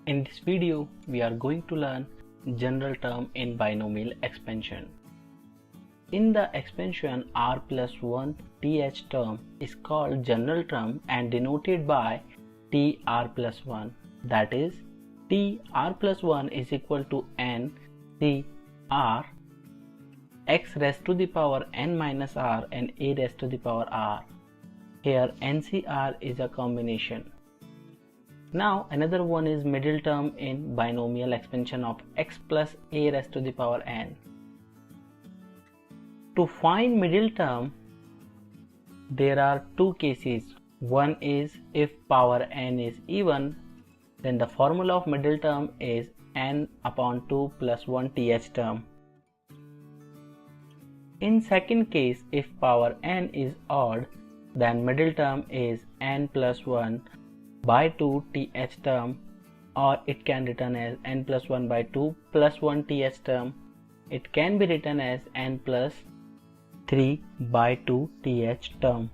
In this video, we are going to learn general term in binomial expansion. In the expansion, r plus 1 th term is called general term and denoted by tr plus 1. That is, tr plus 1 is equal to n c r x raised to the power n minus r and a raised to the power r. Here NCR is a combination. Now another one is middle term in binomial expansion of x plus a raised to the power n. To find middle term, there are two cases. One is if power n is even, then the formula of middle term is n upon 2 plus 1 th term. In second case, if power n is odd, then middle term is n plus 1 by 2 th term, or it can written as n plus 1 by 2 plus 1 th term. It can be written as n plus 3 by 2 th term.